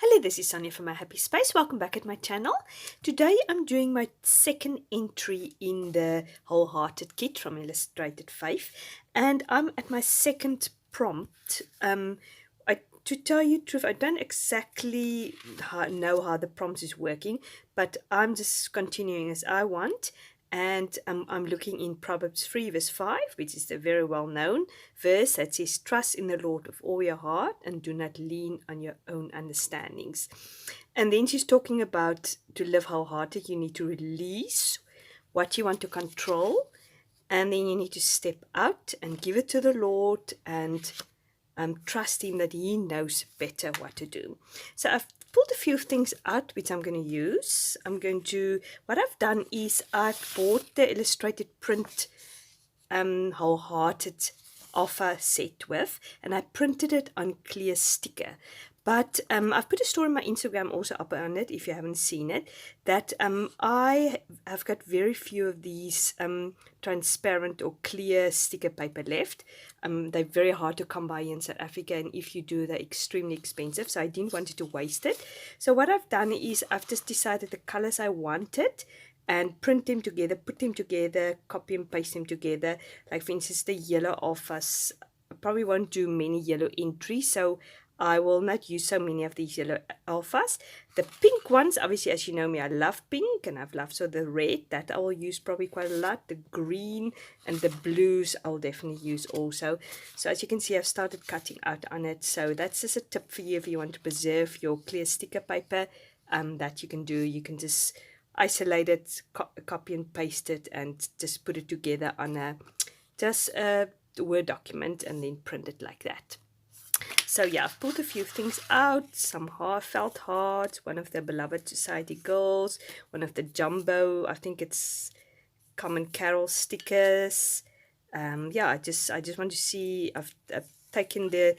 Hello, this is Sonja from My Happy Space. Welcome back at my channel. Today I'm doing my second entry in the Wholehearted kit from Illustrated Faith, and I'm at my second prompt. To tell you the truth, I don't exactly know how the prompt is working, but I'm just continuing as I want. And I'm looking in Proverbs 3 verse 5, which is the very well-known verse that says, trust in the Lord with all your heart and do not lean on your own understandings. And then she's talking about to live wholehearted, you need to release what you want to control, and then you need to step out and give it to the Lord and trust Him that He knows better what to do. So I've pulled a few things out which I'm going to use. What I've done is I've bought the illustrated print Wholehearted offer set with, and I printed it on clear sticker. But I've put a story on my Instagram also up on it, if you haven't seen it, that I have got very few of these transparent or clear sticker paper left. They're very hard to come by in South Africa, and if you do, they're extremely expensive, so I didn't want to waste it. So what I've done is I've just decided the colors I wanted and print them together, put them together, copy and paste them together. Like for instance, the yellow alphas, I probably won't do many yellow entries, so I will not use so many of these yellow alphas. The pink ones, obviously, as you know me, I love pink, and I've loved, so the red, that I will use probably quite a lot. The green and the blues I'll definitely use also. So as you can see, I've started cutting out on it. So that's just a tip for you if you want to preserve your clear sticker paper, that you can do. You can just isolate it, copy and paste it, and just put it together on a Word document and then print it like that. So yeah, I've pulled a few things out, some felt hearts, one of the Beloved Society girls, one of the jumbo, I think it's Common Carol stickers. Yeah, I just want to see, I've taken the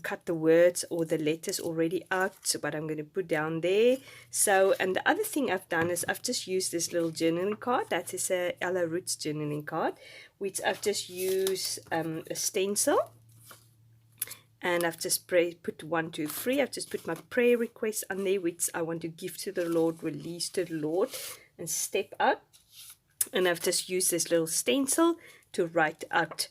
cut the words or the letters already out, so what I'm going to put down there. So, and the other thing I've done is I've just used this little journaling card. That is a Ella Roots journaling card, which I've just used a stencil. And I've just put 1, 2, 3. I've just put my prayer requests on there, which I want to give to the Lord, release to the Lord, and step out. And I've just used this little stencil to write out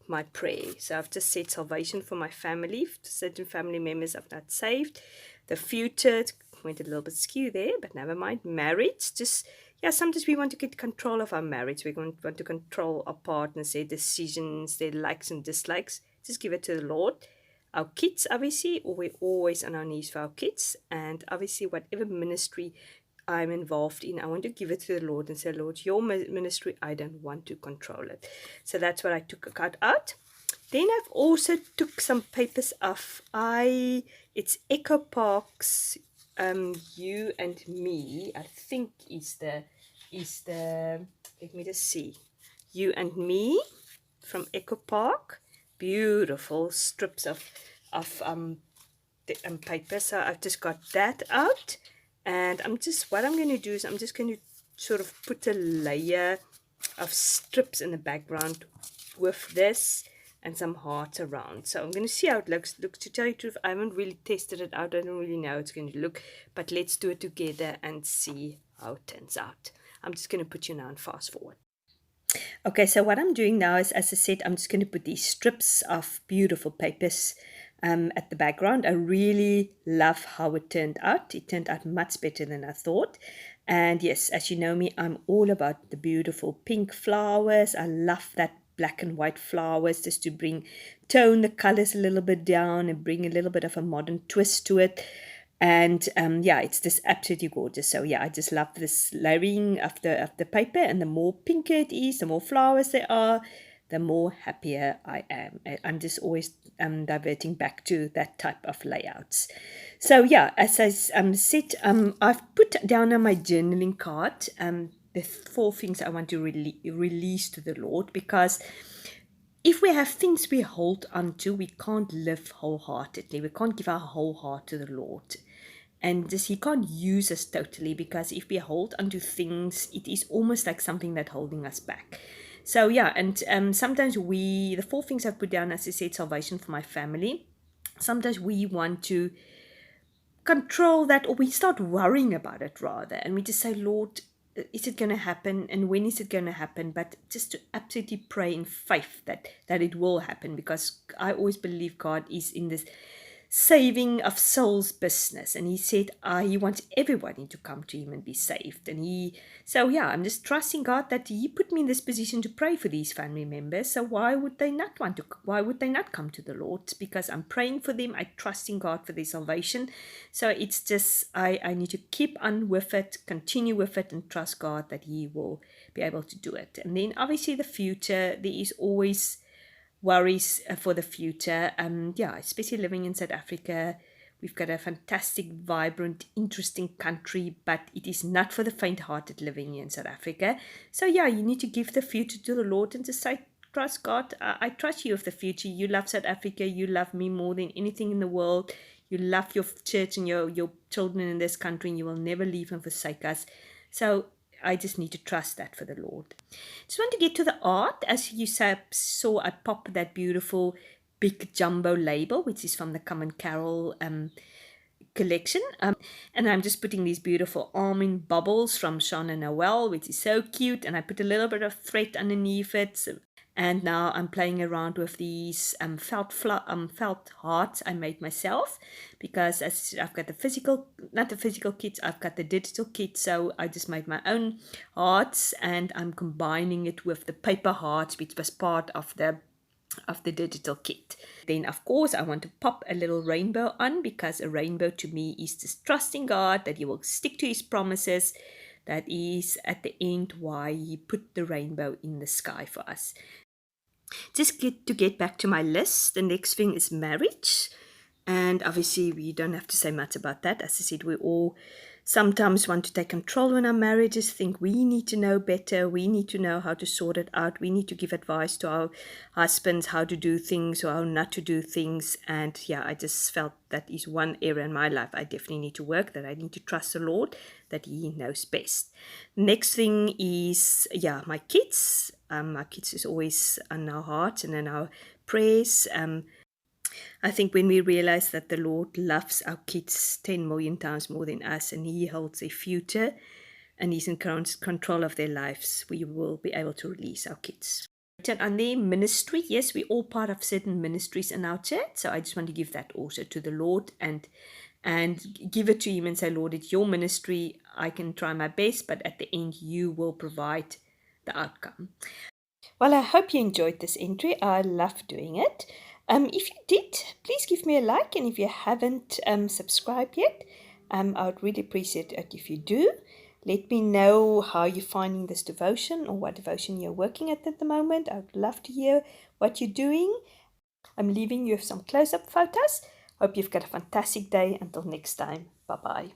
my prayer. So I've just said salvation for my family, certain family members I've not saved. The future, went a little bit skew there, but never mind. Marriage, just, yeah, sometimes we want to get control of our marriage. We want to control our partners, their decisions, their likes and dislikes. Just give it to the Lord. Our kids, obviously, we're always on our knees for our kids. And obviously, whatever ministry I'm involved in, I want to give it to the Lord and say, Lord, your ministry, I don't want to control it. So that's what I cut out. Then I've also took some papers off. It's Echo Park's You and Me, I think is the let me just see. You and Me from Echo Park. Beautiful strips of paper. So I've just got that out, and what I'm going to do is I'm just going to sort of put a layer of strips in the background with this and some hearts around. So I'm going to see how it looks. To tell you the truth, I haven't really tested it out. I don't really know how it's going to look, but let's do it together and see how it turns out. I'm just going to put you now and fast forward. Okay, so what I'm doing now is, as I said, I'm just going to put these strips of beautiful papers at the background. I really love how it turned out. It turned out much better than I thought. And yes, as you know me, I'm all about the beautiful pink flowers. I love that black and white flowers, just to tone the colors a little bit down and bring a little bit of a modern twist to it. And yeah, it's just absolutely gorgeous. So yeah, I just love this layering of the paper, and the more pinker it is, the more flowers there are, the more happier I am. I'm just always diverting back to that type of layouts. So yeah, as I said, I've put down on my journaling card the 4 things I want to release to the Lord, because if we have things we hold on to, we can't live wholeheartedly. We can't give our whole heart to the Lord. And just He can't use us totally, because if we hold onto things, it is almost like something that's holding us back. So yeah, and sometimes the 4 things I've put down, as I said, salvation for my family. Sometimes we want to control that, or we start worrying about it rather, and we just say, Lord, is it going to happen, and when is it going to happen? But just to absolutely pray in faith that it will happen, because I always believe God is in this saving of souls business, and he said he wants everybody to come to him and be saved. And I'm just trusting God that he put me in this position to pray for these family members. So why would they not come to the Lord? It's because I'm praying for them, I trust in God for their salvation. So it's just I need to keep on with it, continue with it, and trust God that he will be able to do it. And then obviously the future, there is always worries for the future. Especially living in South Africa, we've got a fantastic, vibrant, interesting country, but it is not for the faint-hearted living in South Africa. So you need to give the future to the Lord and just say, trust God. I trust you with the future. You love South Africa. You love me more than anything in the world. You love your church and your children in this country, and you will never leave and forsake us. So I just need to trust that for the Lord. Just want to get to the art. As you saw, I popped that beautiful big jumbo label, which is from the Come and Carol collection. And I'm just putting these beautiful almond bubbles from Sean and Noel, which is so cute. And I put a little bit of thread underneath it. And now I'm playing around with these felt hearts I made myself, because I've got not the physical kits, I've got the digital kit. So I just made my own hearts, and I'm combining it with the paper hearts, which was part of the digital kit. Then of course I want to pop a little rainbow on, because a rainbow to me is just trusting God that he will stick to his promises. That is at the end why he put the rainbow in the sky for us. Just to get back to my list, the next thing is marriage. And obviously we don't have to say much about that. As I said, we all sometimes want to take control in our marriages, think we need to know better, we need to know how to sort it out, we need to give advice to our husbands how to do things or how not to do things. And I just felt that is one area in my life I definitely need to work, that I need to trust the Lord, that he knows best. Next thing is my kids. My kids is always on our hearts and in our prayers. I think when we realize that the Lord loves our kids 10 million times more than us, and he holds a future and he's in control of their lives, we will be able to release our kids. On their ministry, yes, we're all part of certain ministries in our church, so I just want to give that also to the Lord and give it to him and say, Lord, it's your ministry, I can try my best, but at the end you will provide the outcome. Well, I hope you enjoyed this entry. I love doing it. If you did, please give me a like, and if you haven't subscribed yet, I would really appreciate it if you do. Let me know how you're finding this devotion, or what devotion you're working at the moment. I would love to hear what you're doing. I'm leaving you with some close-up photos. Hope you've got a fantastic day. Until next time, bye-bye.